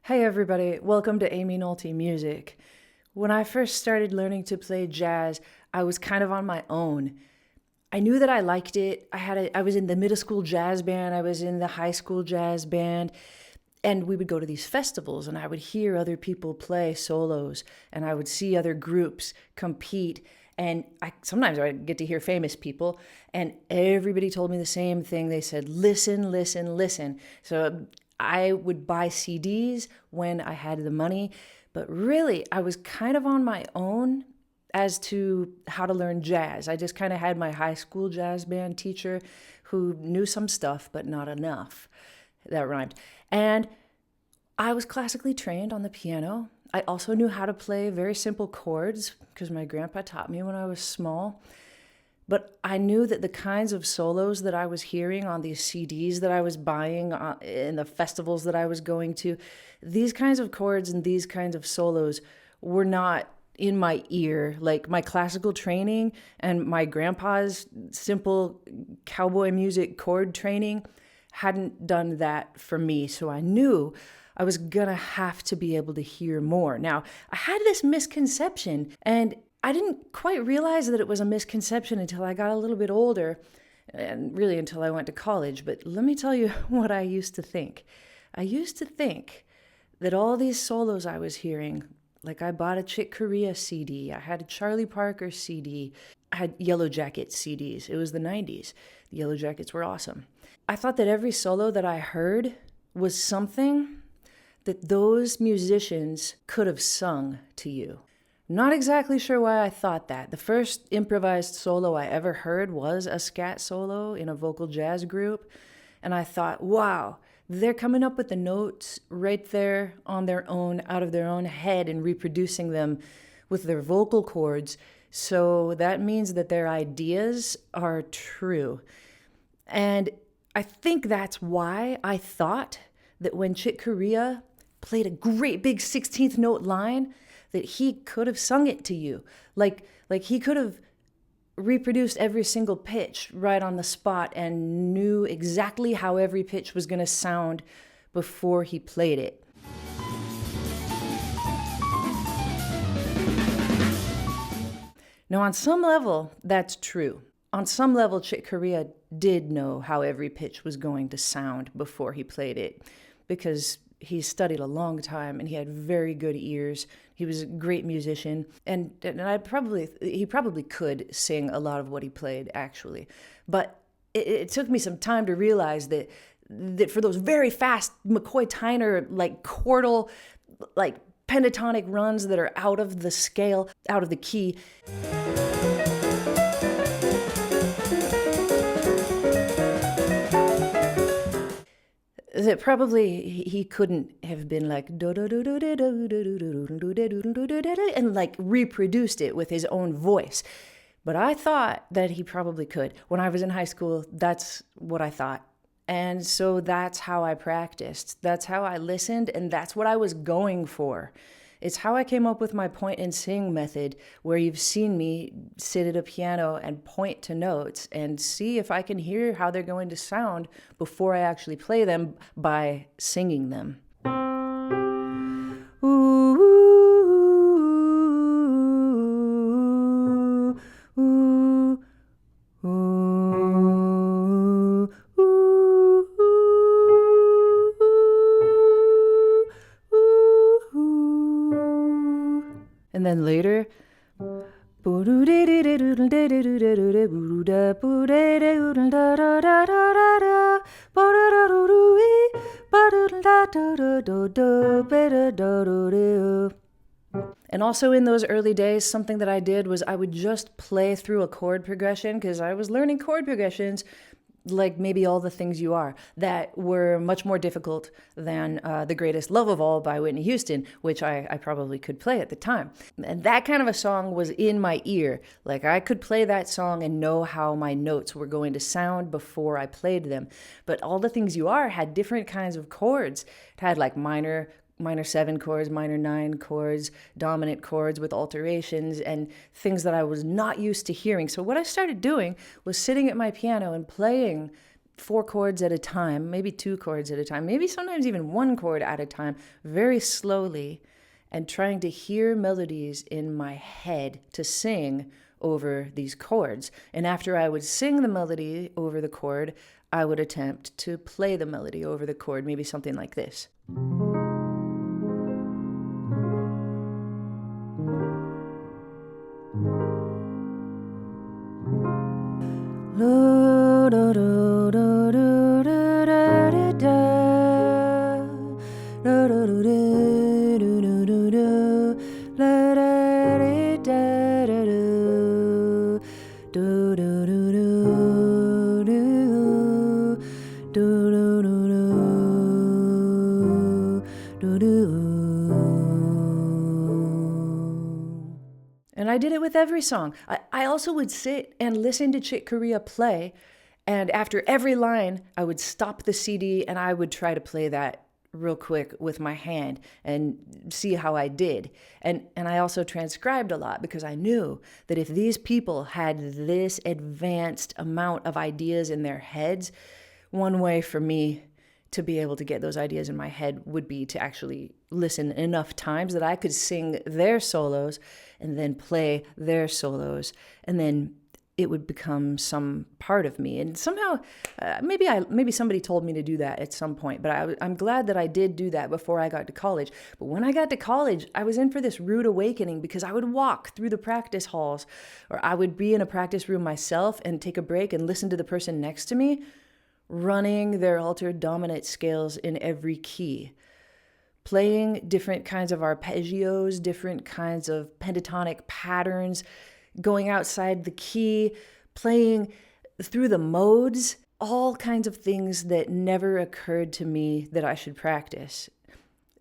Hey everybody, welcome to Amy Nolte Music. When I first started learning to play jazz, I was kind of on my own. I knew that I liked it. I was in the middle school jazz band, I was in the high school jazz band, and we would go to these festivals and I would hear other people play solos and I would see other groups compete. And sometimes I would get to hear famous people, and everybody told me the same thing. They said, listen, listen, listen. So I would buy CDs when I had the money, but really I was kind of on my own as to how to learn jazz. I just kind of had my high school jazz band teacher who knew some stuff, but not enough. That rhymed. And I was classically trained on the piano. I also knew how to play very simple chords because my grandpa taught me when I was small. But I knew that the kinds of solos that I was hearing on these CDs that I was buying in the festivals that I was going to, these kinds of chords and these kinds of solos were not in my ear. Like my classical training and my grandpa's simple cowboy music chord training hadn't done that for me. So I knew I was gonna have to be able to hear more. Now, I had this misconception, and I didn't quite realize that it was a misconception until I got a little bit older, and really until I went to college. But let me tell you what I used to think. I used to think that all these solos I was hearing, like I bought a Chick Corea CD, I had a Charlie Parker CD, I had Yellow Jackets CDs. It was the 90s. The Yellow Jackets were awesome. I thought that every solo that I heard was something that those musicians could have sung to you. Not exactly sure why I thought that. The first improvised solo I ever heard was a scat solo in a vocal jazz group. And I thought, wow, they're coming up with the notes right there on their own, out of their own head, and reproducing them with their vocal cords. So that means that their ideas are true. And I think that's why I thought that when Chick Corea played a great big 16th note line, that he could have sung it to you. Like he could have reproduced every single pitch right on the spot and knew exactly how every pitch was going to sound before he played it. Now, on some level, that's true. On some level, Chick Corea did know how every pitch was going to sound before he played it, because he studied a long time and he had very good ears. He was a great musician, and he probably could sing a lot of what he played, actually. But it took me some time to realize that for those very fast McCoy Tyner like chordal, like pentatonic runs that are out of the scale, out of the key, that probably he couldn't have been like and like reproduced it with his own voice. But I thought that he probably could. When I was in high school, that's what I thought. And so that's how I practiced. That's how I listened, and that's what I was going for. It's how I came up with my point and sing method, where you've seen me sit at a piano and point to notes and see if I can hear how they're going to sound before I actually play them by singing them. Ooh, ooh, ooh, ooh, ooh, ooh. And then later, and also in those early days, something that I did was I would just play through a chord progression, because I was learning chord progressions like Maybe All the Things You Are, that were much more difficult than The Greatest Love of All by Whitney Houston, which I probably could play at the time. And that kind of a song was in my ear. Like I could play that song and know how my notes were going to sound before I played them. But All the Things You Are had different kinds of chords. It had like minor 7 chords, minor 9 chords, dominant chords with alterations, and things that I was not used to hearing. So what I started doing was sitting at my piano and playing 4 chords at a time, maybe 2 chords at a time, maybe sometimes even 1 chord at a time, very slowly, and trying to hear melodies in my head to sing over these chords. And after I would sing the melody over the chord, I would attempt to play the melody over the chord, maybe something like this. And I did it with every song. I also would sit and listen to Chick Corea play, and after every line, I would stop the CD and I would try to play that real quick with my hand and see how I did. And I also transcribed a lot because I knew that if these people had this advanced amount of ideas in their heads, one way for me to be able to get those ideas in my head would be to actually listen enough times that I could sing their solos and then play their solos, and then it would become some part of me. And somehow, maybe somebody told me to do that at some point, but I'm glad that I did do that before I got to college. But when I got to college, I was in for this rude awakening because I would walk through the practice halls, or I would be in a practice room myself and take a break and listen to the person next to me running their altered dominant scales in every key, playing different kinds of arpeggios, different kinds of pentatonic patterns, going outside the key, playing through the modes, all kinds of things that never occurred to me that I should practice.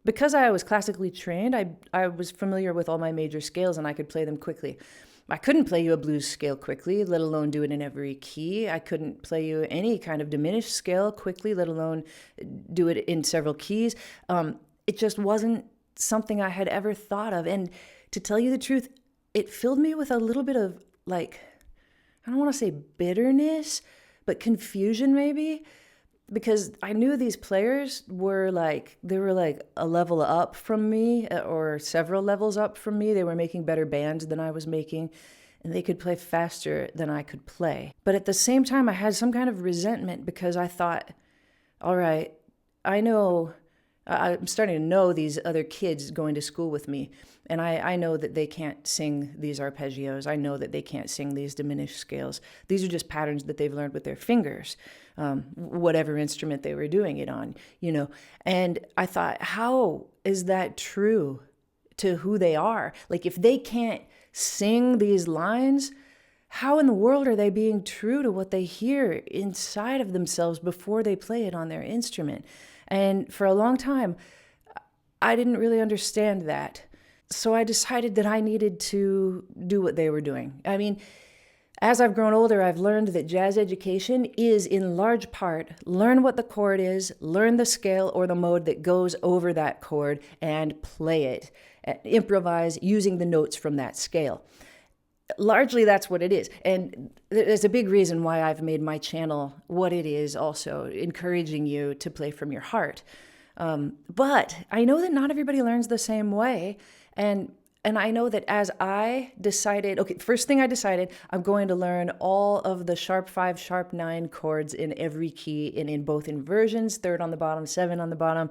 Because I was classically trained, I was familiar with all my major scales and I could play them quickly. I couldn't play you a blues scale quickly, let alone do it in every key. I couldn't play you any kind of diminished scale quickly, let alone do it in several keys. It just wasn't something I had ever thought of. And to tell you the truth, it filled me with a little bit of, like, I don't want to say bitterness, but confusion maybe, because I knew these players were like a level up from me, or several levels up from me. They were making better bands than I was making, and they could play faster than I could play. But at the same time, I had some kind of resentment because I thought, all right, I'm starting to know these other kids going to school with me, and I know that they can't sing these arpeggios. I know that they can't sing these diminished scales. These are just patterns that they've learned with their fingers, whatever instrument they were doing it on, And I thought, how is that true to who they are? Like, if they can't sing these lines, how in the world are they being true to what they hear inside of themselves before they play it on their instrument? And for a long time, I didn't really understand that. So I decided that I needed to do what they were doing. I mean, as I've grown older, I've learned that jazz education is in large part learn what the chord is, learn the scale or the mode that goes over that chord, and play it. Improvise using the notes from that scale. Largely, that's what it is. And there's a big reason why I've made my channel what it is, also encouraging you to play from your heart. But I know that not everybody learns the same way. And I know that as I decided, first thing I decided, I'm going to learn all of the sharp 5, sharp 9 chords in every key, and in both inversions, 3rd on the bottom, 7 on the bottom.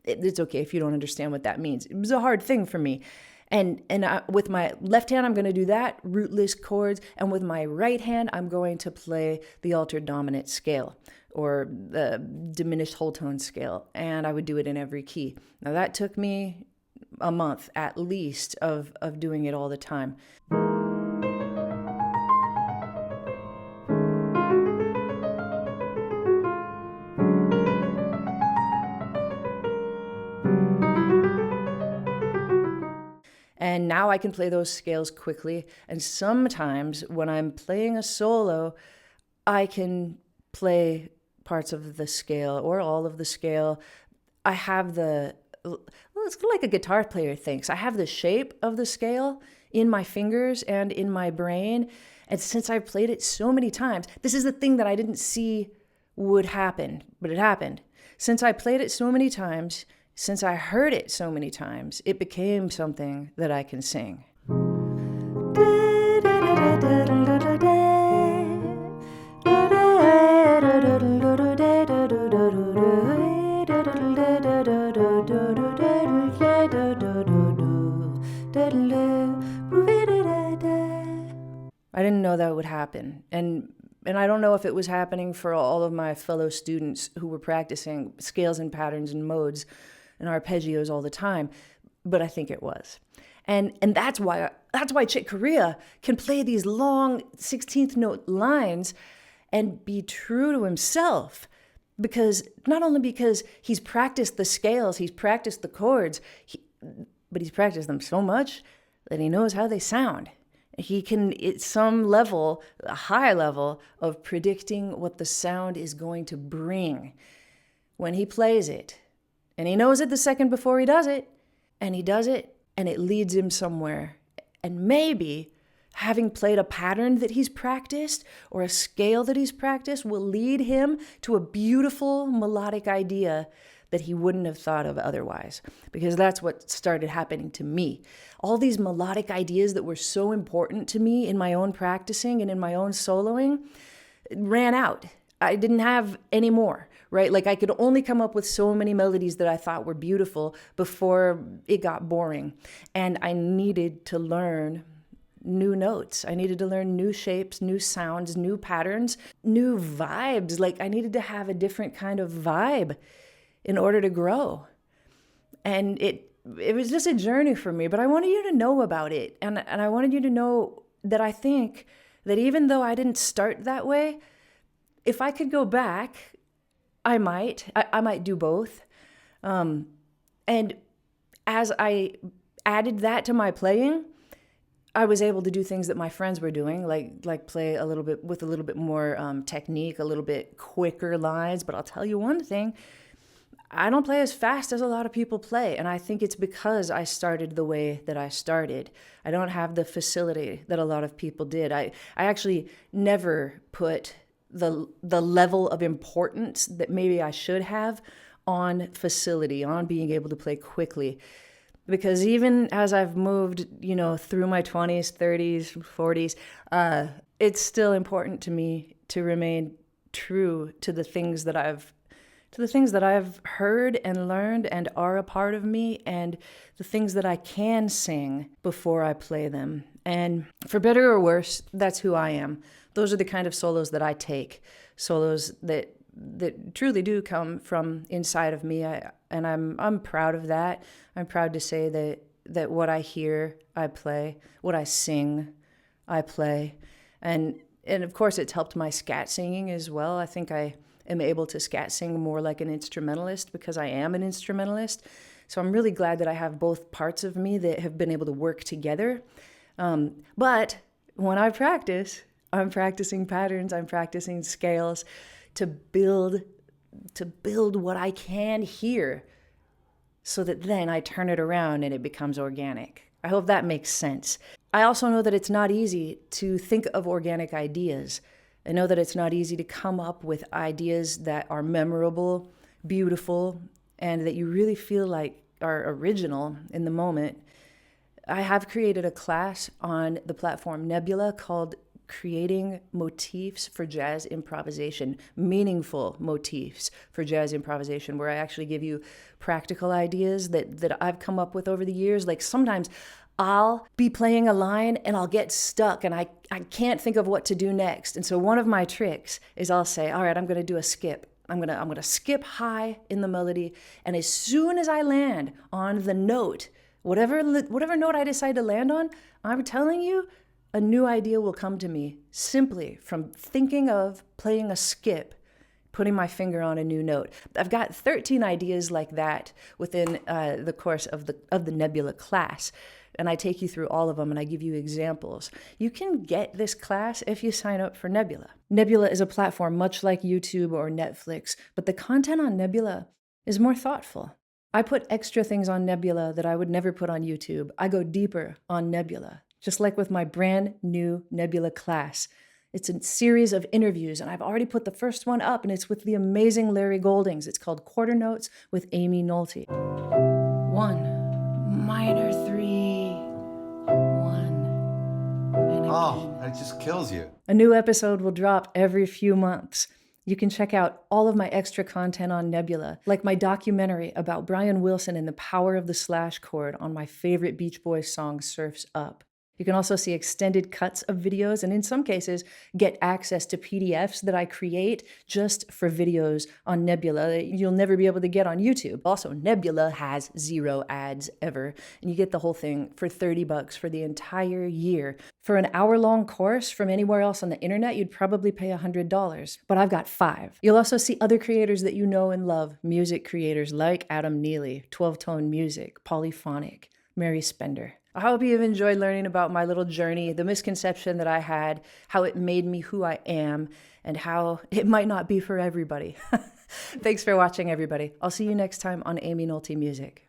It's okay if you don't understand what that means. It was a hard thing for me. And with my left hand, I'm going to do that, rootless chords. And with my right hand, I'm going to play the altered dominant scale, or the diminished whole tone scale. And I would do it in every key. Now, that took me a month at least of doing it all the time. And now I can play those scales quickly. And sometimes when I'm playing a solo, I can play parts of the scale or all of the scale. I have it's like a guitar player thinks. I have the shape of the scale in my fingers and in my brain. And since I've played it so many times, this is the thing that I didn't see would happen, but it happened. Since I played it so many times, since I heard it so many times, it became something that I can sing. I didn't know that would happen. And I don't know if it was happening for all of my fellow students who were practicing scales and patterns and modes and arpeggios all the time, but I think it was. And that's why Chick Corea can play these long 16th note lines and be true to himself. Because not only because he's practiced the scales, he's practiced the chords, but he's practiced them so much that he knows how they sound. He can, at some level, a high level, of predicting what the sound is going to bring when he plays it. And he knows it the second before he does it. And he does it, and it leads him somewhere. And maybe having played a pattern that he's practiced or a scale that he's practiced will lead him to a beautiful melodic idea that he wouldn't have thought of otherwise. Because that's what started happening to me. All these melodic ideas that were so important to me in my own practicing and in my own soloing ran out. I didn't have any more, right? Like I could only come up with so many melodies that I thought were beautiful before it got boring. And I needed to learn new notes. I needed to learn new shapes, new sounds, new patterns, new vibes. Like I needed to have a different kind of vibe in order to grow. And it was just a journey for me, but I wanted you to know about it. And I wanted you to know that I think that even though I didn't start that way, if I could go back, I might do both. And as I added that to my playing, I was able to do things that my friends were doing, like play a little bit with a little bit more technique, a little bit quicker lines. But I'll tell you one thing, I don't play as fast as a lot of people play. And I think it's because I started the way that I started. I don't have the facility that a lot of people did. I actually never put the level of importance that maybe I should have on facility, on being able to play quickly. Because even as I've moved, through my 20s, 30s, 40s, it's still important to me to remain true to the things that I've heard and learned and are a part of me, and the things that I can sing before I play them. And for better or worse, that's who I am. Those are the kind of solos that I take, solos that truly do come from inside of me, and I'm proud of that. I'm proud to say that what I hear, I play. What I sing, I play. And of course, it's helped my scat singing as well. I think I am able to scat sing more like an instrumentalist because I am an instrumentalist. So I'm really glad that I have both parts of me that have been able to work together. But when I practice, I'm practicing patterns, I'm practicing scales to build what I can hear so that then I turn it around and it becomes organic. I hope that makes sense. I also know that it's not easy to think of organic ideas. I know that it's not easy to come up with ideas that are memorable, beautiful, and that you really feel like are original in the moment. I have created a class on the platform Nebula called Creating Motifs for Jazz Improvisation, meaningful motifs for jazz improvisation, where I actually give you practical ideas that I've come up with over the years. Like sometimes I'll be playing a line and I'll get stuck and I can't think of what to do next. And so one of my tricks is I'll say, all right, I'm going to do a skip. I'm going to skip high in the melody. And as soon as I land on the note, whatever note I decide to land on, I'm telling you, a new idea will come to me simply from thinking of playing a skip, putting my finger on a new note. I've got 13 ideas like that within the course of the Nebula class. And I take you through all of them and I give you examples. You can get this class if you sign up for Nebula. Nebula is a platform much like YouTube or Netflix, but the content on Nebula is more thoughtful. I put extra things on Nebula that I would never put on YouTube. I go deeper on Nebula, just like with my brand new Nebula class. It's a series of interviews, and I've already put the first one up, and it's with the amazing Larry Goldings. It's called Quarter Notes with Amy Nolte. 1, minor 3, 1, and again. Oh, that just kills you. A new episode will drop every few months. You can check out all of my extra content on Nebula, like my documentary about Brian Wilson and the power of the slash chord on my favorite Beach Boys song, Surf's Up. You can also see extended cuts of videos, and in some cases, get access to PDFs that I create just for videos on Nebula that you'll never be able to get on YouTube. Also, Nebula has 0 ads ever, and you get the whole thing for $30 for the entire year. For an hour-long course from anywhere else on the internet, you'd probably pay $100, but I've got 5. You'll also see other creators that you know and love, music creators like Adam Neely, 12-Tone Music, Polyphonic, Mary Spender. I hope you've enjoyed learning about my little journey, the misconception that I had, how it made me who I am, and how it might not be for everybody. Thanks for watching, everybody. I'll see you next time on Amy Nolte Music.